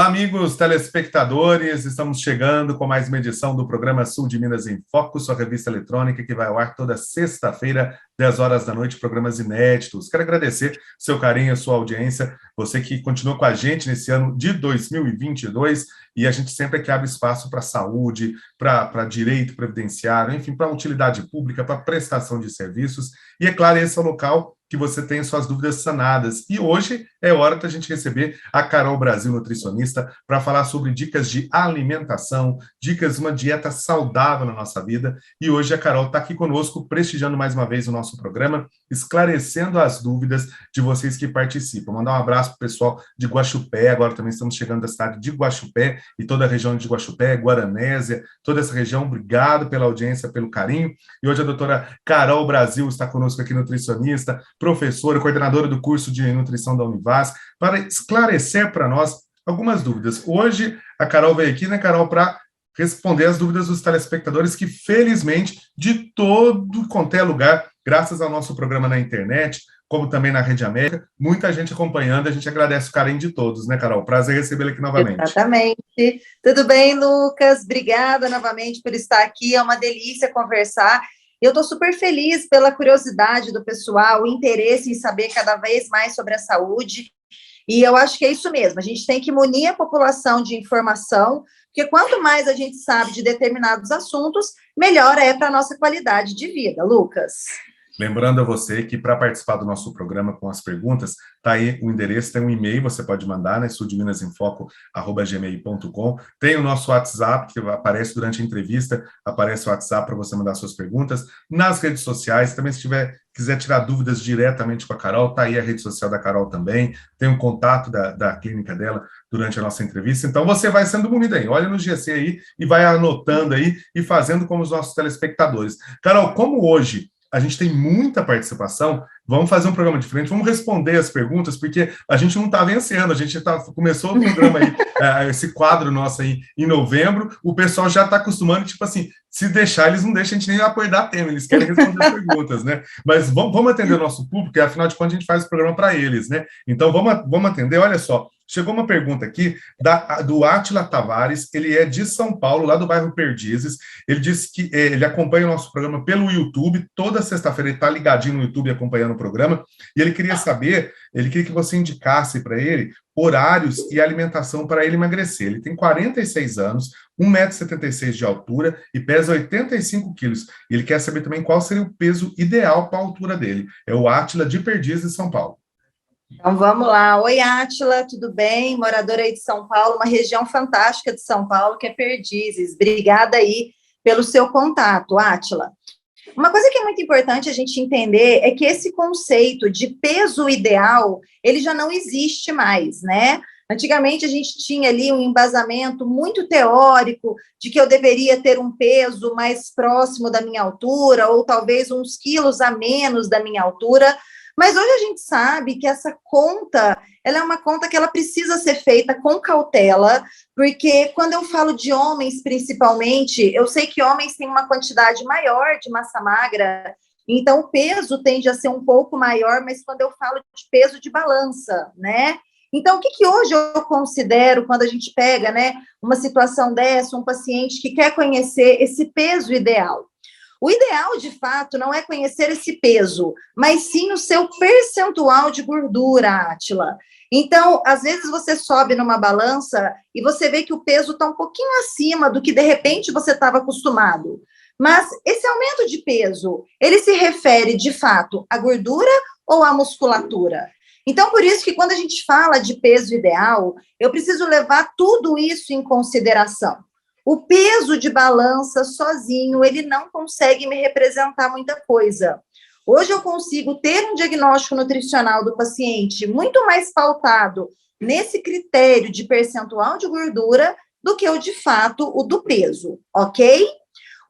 Olá, amigos telespectadores, estamos chegando com mais uma edição do programa Sul de Minas em Foco, sua revista eletrônica que vai ao ar toda sexta-feira, 10 horas da noite, programas inéditos. Quero agradecer seu carinho, sua audiência, você que continua com a gente nesse ano de 2022, e a gente sempre aqui abre espaço para saúde, para direito previdenciário, enfim, para utilidade pública, para prestação de serviços, e é claro, esse é o local que você tenha suas dúvidas sanadas. E hoje é hora da gente receber a Carol Brasil, nutricionista, para falar sobre dicas de alimentação, dicas de uma dieta saudável na nossa vida. E hoje a Carol está aqui conosco, prestigiando mais uma vez o nosso programa, esclarecendo as dúvidas de vocês que participam. Mandar um abraço para o pessoal de Guaxupé, agora também estamos chegando da cidade de Guaxupé e toda a região de Guaxupé, Guaranésia, toda essa região. Obrigado pela audiência, pelo carinho. E hoje a doutora Carol Brasil está conosco aqui, nutricionista, professora, coordenadora do curso de nutrição da Univasc, para esclarecer para nós algumas dúvidas. Hoje, a Carol veio aqui, né, Carol, para responder as dúvidas dos telespectadores que, felizmente, de todo quanto é lugar, graças ao nosso programa na internet, como também na Rede América, muita gente acompanhando, a gente agradece o carinho de todos, né, Carol? Prazer recebê-la aqui novamente. Exatamente. Tudo bem, Lucas? Obrigada novamente por estar aqui, é uma delícia conversar. Eu estou super feliz pela curiosidade do pessoal, o interesse em saber cada vez mais sobre a saúde, e eu acho que é isso mesmo, a gente tem que munir a população de informação, porque quanto mais a gente sabe de determinados assuntos, melhor é para a nossa qualidade de vida, Lucas. Lembrando a você que para participar do nosso programa com as perguntas, tá aí o endereço, tem um e-mail, você pode mandar, né, sudminasinfoco@gmail.com. Tem o nosso WhatsApp, que aparece durante a entrevista, aparece o WhatsApp para você mandar suas perguntas. Nas redes sociais, também se quiser tirar dúvidas diretamente com a Carol, tá aí a rede social da Carol também, tem um contato da clínica dela durante a nossa entrevista. Então você vai sendo munido aí, olha no GC aí e vai anotando aí e fazendo como os nossos telespectadores. Carol, como hoje a gente tem muita participação, vamos fazer um programa diferente, vamos responder as perguntas, porque a gente não está vencendo, a gente começou o programa aí, esse quadro nosso aí em novembro, o pessoal já está acostumando, tipo assim, se deixar, eles não deixam a gente nem abordar tema, eles querem responder as perguntas, né? Mas vamos atender o nosso público, porque afinal de contas a gente faz o programa para eles, né? Então vamos atender, olha só, chegou uma pergunta aqui do Átila Tavares, ele é de São Paulo, lá do bairro Perdizes. Ele disse que ele acompanha o nosso programa pelo YouTube, toda sexta-feira ele está ligadinho no YouTube acompanhando o programa, e ele queria saber, ele queria que você indicasse para ele horários e alimentação para ele emagrecer. Ele tem 46 anos, 1,76 m de altura e pesa 85 quilos. Ele quer saber também qual seria o peso ideal para a altura dele. É o Átila de Perdizes, São Paulo. Então, vamos lá. Oi, Átila, tudo bem? Moradora aí de São Paulo, uma região fantástica de São Paulo, que é Perdizes. Obrigada aí pelo seu contato, Átila. Uma coisa que é muito importante a gente entender é que esse conceito de peso ideal, ele já não existe mais, né? Antigamente, a gente tinha ali um embasamento muito teórico de que eu deveria ter um peso mais próximo da minha altura, ou talvez uns quilos a menos da minha altura. Mas hoje a gente sabe que essa conta, ela é uma conta que ela precisa ser feita com cautela, porque quando eu falo de homens, principalmente, eu sei que homens têm uma quantidade maior de massa magra, então o peso tende a ser um pouco maior, mas quando eu falo de peso de balança, né? Então, o que hoje eu considero, quando a gente pega, né, uma situação dessa, um paciente que quer conhecer esse peso ideal? O ideal, de fato, não é conhecer esse peso, mas sim o seu percentual de gordura, Átila. Então, às vezes você sobe numa balança e você vê que o peso está um pouquinho acima do que, de repente, você estava acostumado. Mas esse aumento de peso, ele se refere, de fato, à gordura ou à musculatura? Então, por isso que quando a gente fala de peso ideal, eu preciso levar tudo isso em consideração. O peso de balança sozinho, ele não consegue me representar muita coisa. Hoje eu consigo ter um diagnóstico nutricional do paciente muito mais pautado nesse critério de percentual de gordura do que de fato, o do peso, ok?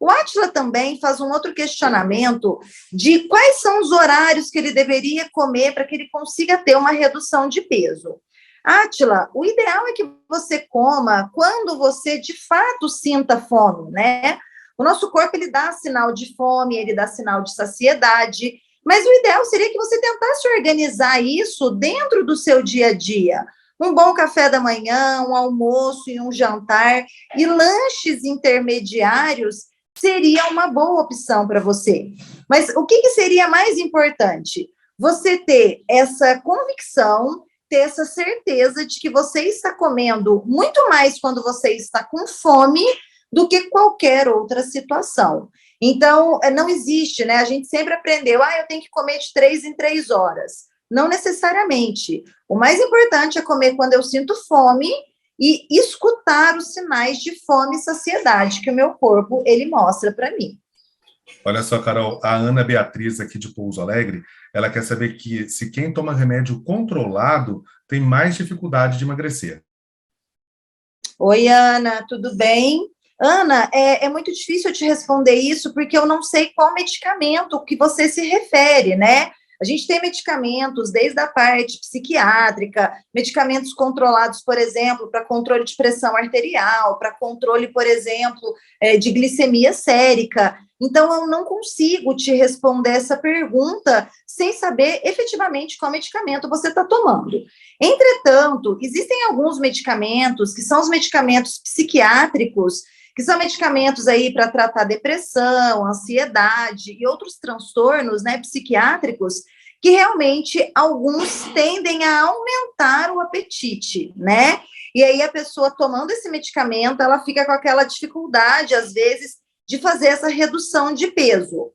O Átila também faz um outro questionamento de quais são os horários que ele deveria comer para que ele consiga ter uma redução de peso. Átila, o ideal é que você coma quando você, de fato, sinta fome, né? O nosso corpo, ele dá sinal de fome, ele dá sinal de saciedade, mas o ideal seria que você tentasse organizar isso dentro do seu dia a dia. Um bom café da manhã, um almoço e um jantar, e lanches intermediários seria uma boa opção para você. Mas o que seria mais importante? Você ter essa convicção, ter essa certeza de que você está comendo muito mais quando você está com fome do que qualquer outra situação. Então, não existe, né? A gente sempre aprendeu, eu tenho que comer de 3 em 3 horas. Não necessariamente. O mais importante é comer quando eu sinto fome e escutar os sinais de fome e saciedade que o meu corpo, ele mostra para mim. Olha só, Carol, a Ana Beatriz, aqui de Pouso Alegre, ela quer saber que se quem toma remédio controlado tem mais dificuldade de emagrecer. Oi, Ana, tudo bem? Ana, é muito difícil eu te responder isso, porque eu não sei qual medicamento que você se refere, né? A gente tem medicamentos desde a parte psiquiátrica, medicamentos controlados, por exemplo, para controle de pressão arterial, para controle, por exemplo, de glicemia sérica. Então, eu não consigo te responder essa pergunta sem saber efetivamente qual medicamento você está tomando. Entretanto, existem alguns medicamentos que são os medicamentos psiquiátricos, que são medicamentos aí para tratar depressão, ansiedade e outros transtornos, né, psiquiátricos, que realmente alguns tendem a aumentar o apetite, né? E aí a pessoa tomando esse medicamento, ela fica com aquela dificuldade, às vezes, de fazer essa redução de peso.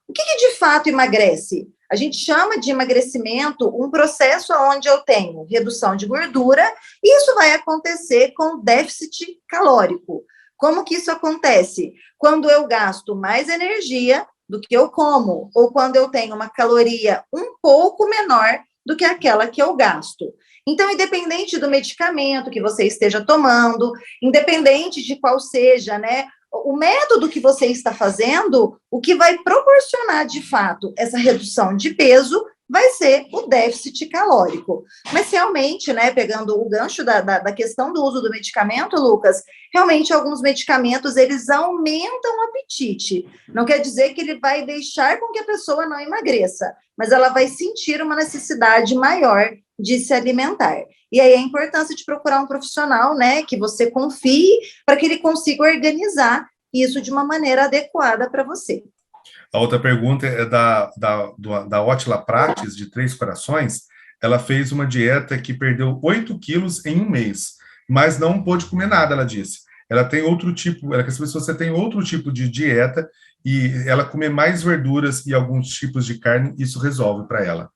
O que de fato emagrece? A gente chama de emagrecimento um processo onde eu tenho redução de gordura, e isso vai acontecer com déficit calórico. Como que isso acontece? Quando eu gasto mais energia do que eu como, ou quando eu tenho uma caloria um pouco menor do que aquela que eu gasto. Então, independente do medicamento que você esteja tomando, independente de qual seja, né, o método que você está fazendo, o que vai proporcionar, de fato, essa redução de peso vai ser o déficit calórico. Mas realmente, né, pegando o gancho da questão do uso do medicamento, Lucas, realmente alguns medicamentos, eles aumentam o apetite. Não quer dizer que ele vai deixar com que a pessoa não emagreça, mas ela vai sentir uma necessidade maior de se alimentar. E aí a importância de procurar um profissional, né, que você confie, para que ele consiga organizar isso de uma maneira adequada para você. A outra pergunta é da Ótila Prates, de Três Corações. Ela fez uma dieta que perdeu 8 quilos em um mês, mas não pôde comer nada, ela disse. Ela tem outro tipo, ela quer saber se você tem outro tipo de dieta e ela comer mais verduras e alguns tipos de carne, isso resolve para ela.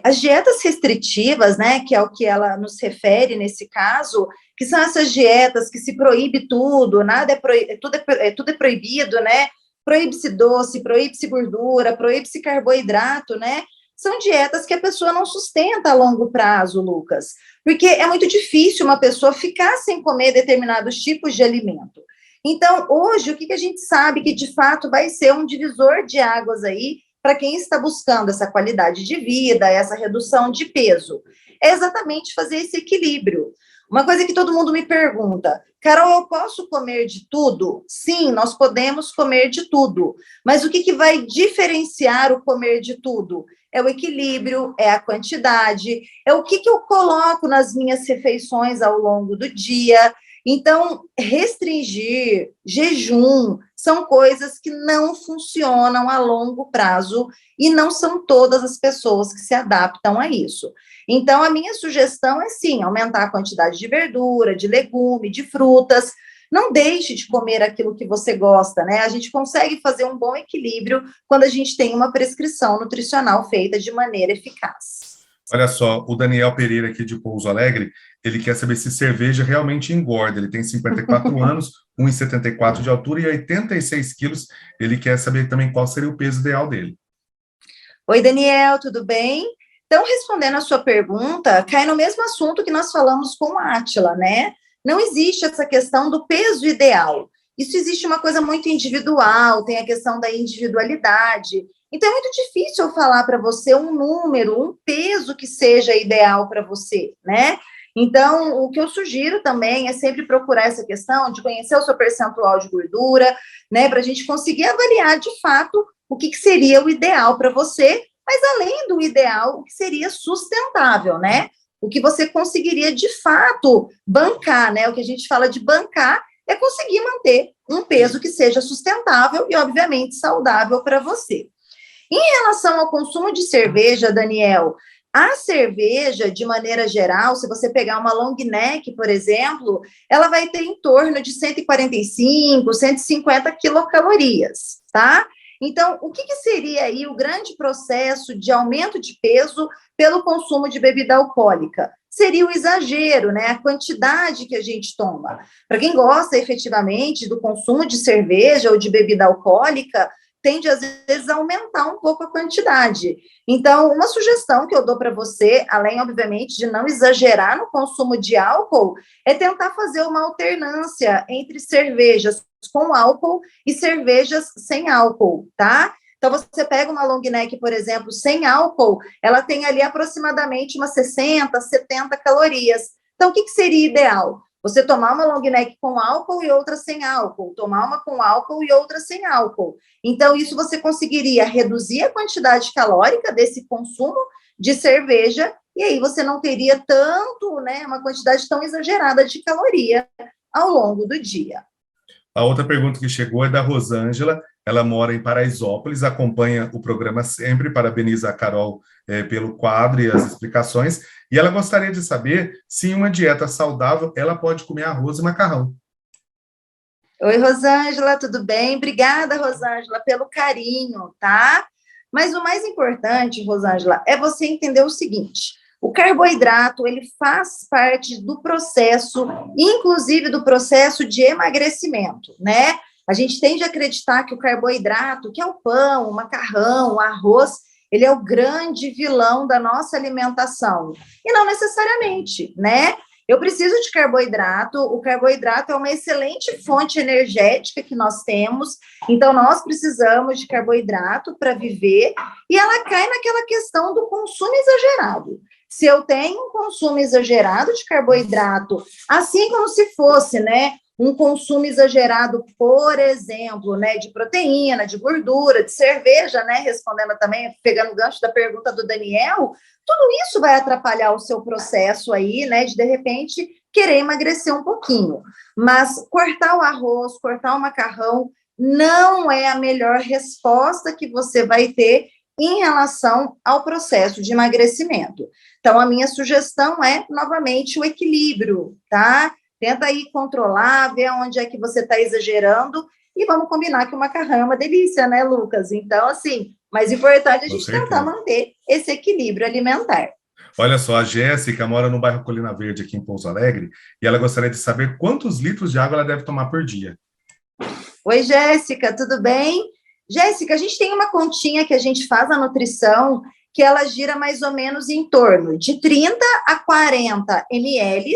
As dietas restritivas, né, que é o que ela nos refere nesse caso, que são essas dietas que se proíbe tudo, tudo é proibido, né? Proíbe-se doce, proíbe-se gordura, proíbe-se carboidrato, né? São dietas que a pessoa não sustenta a longo prazo, Lucas, porque é muito difícil uma pessoa ficar sem comer determinados tipos de alimento. Então, hoje, o que a gente sabe que, de fato, vai ser um divisor de águas aí para quem está buscando essa qualidade de vida, essa redução de peso? É exatamente fazer esse equilíbrio. Uma coisa que todo mundo me pergunta, Carol, eu posso comer de tudo? Sim, nós podemos comer de tudo, mas o que vai diferenciar o comer de tudo? É o equilíbrio, é a quantidade, é o que eu coloco nas minhas refeições ao longo do dia. Então, restringir, jejum, são coisas que não funcionam a longo prazo e não são todas as pessoas que se adaptam a isso. Então, a minha sugestão é, sim, aumentar a quantidade de verdura, de legume, de frutas. Não deixe de comer aquilo que você gosta, né? A gente consegue fazer um bom equilíbrio quando a gente tem uma prescrição nutricional feita de maneira eficaz. Olha só, o Daniel Pereira, aqui de Pouso Alegre, ele quer saber se cerveja realmente engorda. Ele tem 54 anos, 1,74 de altura e 86 quilos. Ele quer saber também qual seria o peso ideal dele. Oi, Daniel, tudo bem? Então, respondendo a sua pergunta, cai no mesmo assunto que nós falamos com a Átila, né? Não existe essa questão do peso ideal. Isso existe uma coisa muito individual, tem a questão da individualidade. Então, é muito difícil eu falar para você um número, um peso que seja ideal para você, né? Então, o que eu sugiro também é sempre procurar essa questão de conhecer o seu percentual de gordura, né? Para a gente conseguir avaliar, de fato, o que seria o ideal para você, mas além do ideal, o que seria sustentável, né? o que você conseguiria de fato bancar, né? O que a gente fala de bancar é conseguir manter um peso que seja sustentável e, obviamente, saudável para você. Em relação ao consumo de cerveja, Daniel, a cerveja, de maneira geral, se você pegar uma long neck, por exemplo, ela vai ter em torno de 145, 150 quilocalorias, tá? Então, o que seria aí o grande processo de aumento de peso pelo consumo de bebida alcoólica? Seria o exagero, né? A quantidade que a gente toma. Para quem gosta efetivamente do consumo de cerveja ou de bebida alcoólica, tende, às vezes, a aumentar um pouco a quantidade. Então, uma sugestão que eu dou para você, além, obviamente, de não exagerar no consumo de álcool, é tentar fazer uma alternância entre cervejas com álcool e cervejas sem álcool, tá? Então, você pega uma long neck, por exemplo, sem álcool, ela tem ali aproximadamente umas 60, 70 calorias. Então, o que seria ideal? Você tomar uma long neck com álcool e outra sem álcool, tomar uma com álcool e outra sem álcool. Então, isso você conseguiria reduzir a quantidade calórica desse consumo de cerveja, e aí você não teria tanto, né, uma quantidade tão exagerada de caloria ao longo do dia. A outra pergunta que chegou é da Rosângela, ela mora em Paraisópolis, acompanha o programa sempre, parabeniza a Carol pelo quadro e as explicações, e ela gostaria de saber se em uma dieta saudável ela pode comer arroz e macarrão. Oi, Rosângela, tudo bem? Obrigada, Rosângela, pelo carinho, tá? Mas o mais importante, Rosângela, é você entender o seguinte: o carboidrato, ele faz parte do processo, inclusive do processo de emagrecimento, né? A gente tende a acreditar que o carboidrato, que é o pão, o macarrão, o arroz, ele é o grande vilão da nossa alimentação. E não necessariamente, né? Eu preciso de carboidrato, o carboidrato é uma excelente fonte energética que nós temos, então nós precisamos de carboidrato para viver, e ela cai naquela questão do consumo exagerado. Se eu tenho um consumo exagerado de carboidrato, assim como se fosse, né, um consumo exagerado, por exemplo, né, de proteína, de gordura, de cerveja, né, respondendo também, pegando o gancho da pergunta do Daniel, tudo isso vai atrapalhar o seu processo aí, né, de repente, querer emagrecer um pouquinho. Mas cortar o arroz, cortar o macarrão, não é a melhor resposta que você vai ter em relação ao processo de emagrecimento. Então, a minha sugestão é, novamente, o equilíbrio, tá? Tenta aí controlar, ver onde é que você está exagerando, e vamos combinar que o macarrão é uma delícia, né, Lucas? Então, assim, mais importante é a gente tentar manter esse equilíbrio alimentar. Olha só, a Jéssica mora no bairro Colina Verde, aqui em Pouso Alegre, e ela gostaria de saber quantos litros de água ela deve tomar por dia. Oi, Jéssica, tudo bem? Jéssica, a gente tem uma continha que a gente faz na nutrição, que ela gira mais ou menos em torno de 30 a 40 ml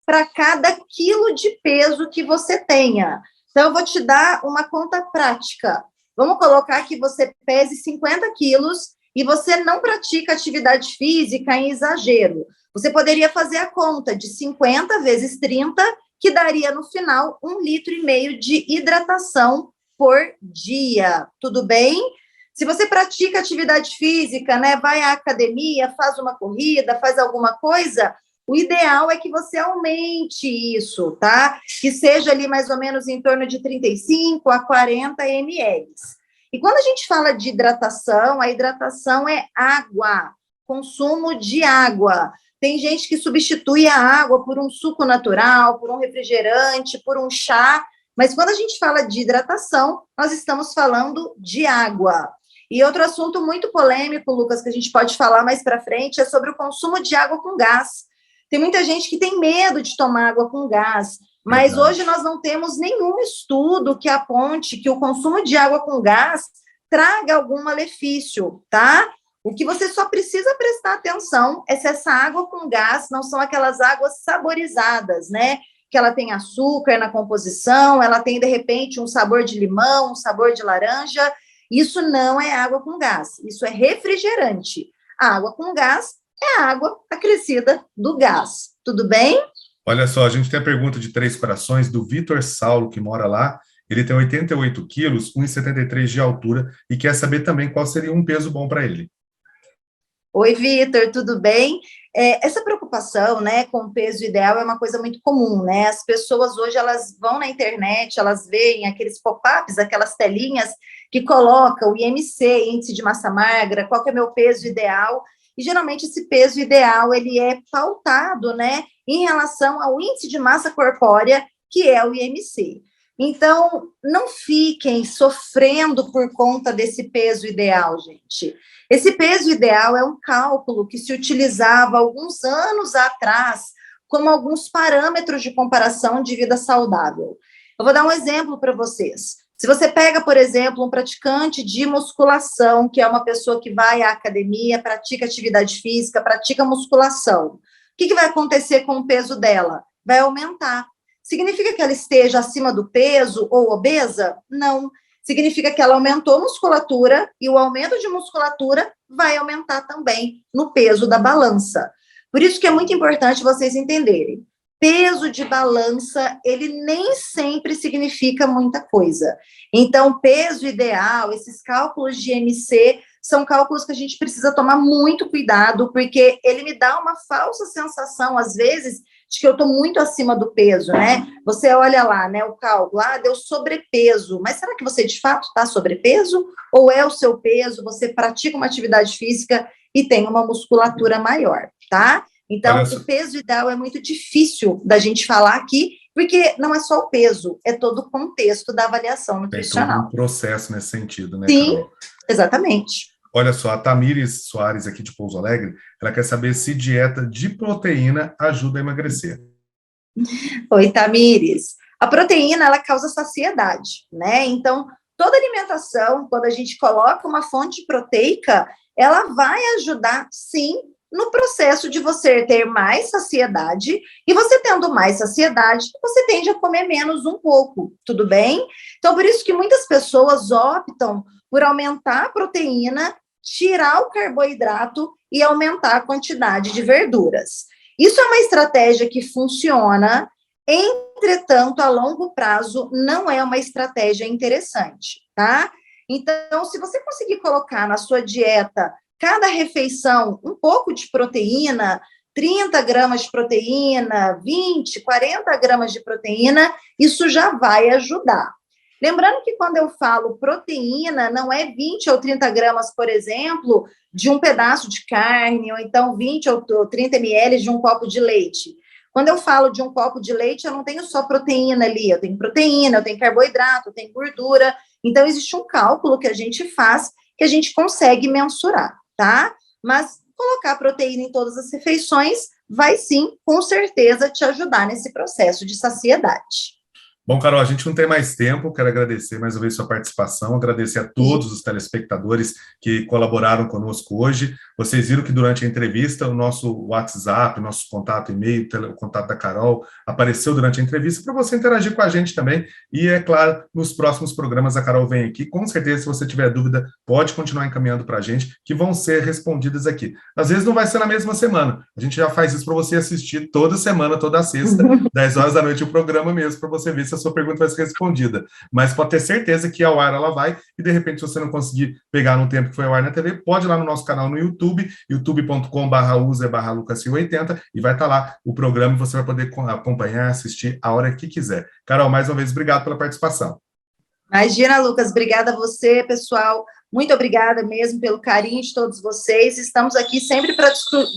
para cada quilo de peso que você tenha. Então, eu vou te dar uma conta prática. Vamos colocar que você pese 50 quilos e você não pratica atividade física em exagero. Você poderia fazer a conta de 50 vezes 30, que daria, no final, 1,5 litro de hidratação por dia. Tudo bem? Se você pratica atividade física, né, vai à academia, faz uma corrida, faz alguma coisa, o ideal é que você aumente isso, tá? Que seja ali mais ou menos em torno de 35 a 40 ml. E quando a gente fala de hidratação, a hidratação é água, consumo de água. Tem gente que substitui a água por um suco natural, por um refrigerante, por um chá, mas quando a gente fala de hidratação, nós estamos falando de água. E outro assunto muito polêmico, Lucas, que a gente pode falar mais para frente, é sobre o consumo de água com gás. Tem muita gente que tem medo de tomar água com gás, mas hoje nós não temos nenhum estudo que aponte que o consumo de água com gás traga algum malefício, tá? O que você só precisa prestar atenção é se essa água com gás não são aquelas águas saborizadas, né? Que ela tem açúcar na composição, ela tem, de repente, um sabor de limão, um sabor de laranja. Isso não é água com gás, isso é refrigerante. A água com gás é a água acrescida do gás. Tudo bem? Olha só, a gente tem a pergunta de Três Corações, do Vitor Saulo, que mora lá. Ele tem 88 quilos, 1,73 de altura, e quer saber também qual seria um peso bom para ele. Oi, Vitor, tudo bem? Essa preocupação, né, com o peso ideal é uma coisa muito comum, né? As pessoas hoje, elas vão na internet, elas veem aqueles pop-ups, aquelas telinhas que colocam o IMC, índice de massa magra, qual que é o meu peso ideal, e geralmente esse peso ideal, ele é pautado, né, em relação ao índice de massa corpórea, que é o IMC. Então, não fiquem sofrendo por conta desse peso ideal, gente. Esse peso ideal é um cálculo que se utilizava alguns anos atrás como alguns parâmetros de comparação de vida saudável. Eu vou dar um exemplo para vocês. Se você pega, por exemplo, um praticante de musculação, que é uma pessoa que vai à academia, pratica atividade física, pratica musculação, o que vai acontecer com o peso dela? Vai aumentar. Significa que ela esteja acima do peso ou obesa? Não. Significa que ela aumentou a musculatura e o aumento de musculatura vai aumentar também no peso da balança. Por isso que é muito importante vocês entenderem. Peso de balança, ele nem sempre significa muita coisa. Então, peso ideal, esses cálculos de IMC, são cálculos que a gente precisa tomar muito cuidado, porque ele me dá uma falsa sensação, às vezes, de que eu estou muito acima do peso, né? Você olha lá, né, o cálculo, deu sobrepeso, mas será que você de fato está sobrepeso? Ou é o seu peso, você pratica uma atividade física e tem uma musculatura maior, tá? Então, o peso ideal é muito difícil da gente falar aqui, porque não é só o peso, é todo o contexto da avaliação nutricional. Tem todo um processo nesse sentido, né, Sim, Carol? Exatamente. Olha só, a Tamires Soares, aqui de Pouso Alegre, ela quer saber se dieta de proteína ajuda a emagrecer. Oi, Tamires. A proteína, ela causa saciedade, né? Então, toda alimentação, quando a gente coloca uma fonte proteica, ela vai ajudar, sim, no processo de você ter mais saciedade, e você tendo mais saciedade, você tende a comer menos um pouco, tudo bem? Então, por isso que muitas pessoas optam por aumentar a proteína, tirar o carboidrato e aumentar a quantidade de verduras. Isso é uma estratégia que funciona, entretanto, a longo prazo, não é uma estratégia interessante, tá? Então, se você conseguir colocar na sua dieta, cada refeição, um pouco de proteína, 30 gramas de proteína, 20, 40 gramas de proteína, isso já vai ajudar. Lembrando que quando eu falo proteína, não é 20 ou 30 gramas, por exemplo, de um pedaço de carne, ou então 20 ou 30 ml de um copo de leite. Quando eu falo de um copo de leite, eu não tenho só proteína ali, eu tenho proteína, eu tenho carboidrato, eu tenho gordura. Então, existe um cálculo que a gente faz, que a gente consegue mensurar, tá? Mas colocar proteína em todas as refeições vai sim, com certeza, te ajudar nesse processo de saciedade. Bom, Carol, a gente não tem mais tempo, quero agradecer mais uma vez sua participação, agradecer a todos os telespectadores que colaboraram conosco hoje. Vocês viram que durante a entrevista o nosso WhatsApp, nosso contato e-mail, o contato da Carol apareceu durante a entrevista para você interagir com a gente também. E, é claro, nos próximos programas a Carol vem aqui. Com certeza, se você tiver dúvida, pode continuar encaminhando para a gente, que vão ser respondidas aqui. Às vezes não vai ser na mesma semana. A gente já faz isso para você assistir toda semana, toda sexta, 10 horas da noite, o programa mesmo, para você ver se a sua pergunta vai ser respondida. Mas pode ter certeza que ao ar ela vai, e de repente, se você não conseguir pegar no tempo que foi ao ar na TV, pode ir lá no nosso canal no YouTube, youtube.com/user/lucas80, e vai estar lá o programa e você vai poder acompanhar, assistir a hora que quiser. Carol, mais uma vez, obrigado pela participação. Imagina, Lucas, obrigada a você, pessoal. Muito obrigada mesmo pelo carinho de todos vocês. Estamos aqui sempre para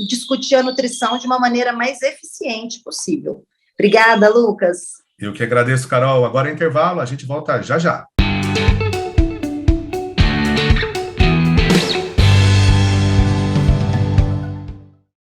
discutir a nutrição de uma maneira mais eficiente possível. Obrigada, Lucas. Eu que agradeço, Carol. Agora é intervalo, a gente volta já já.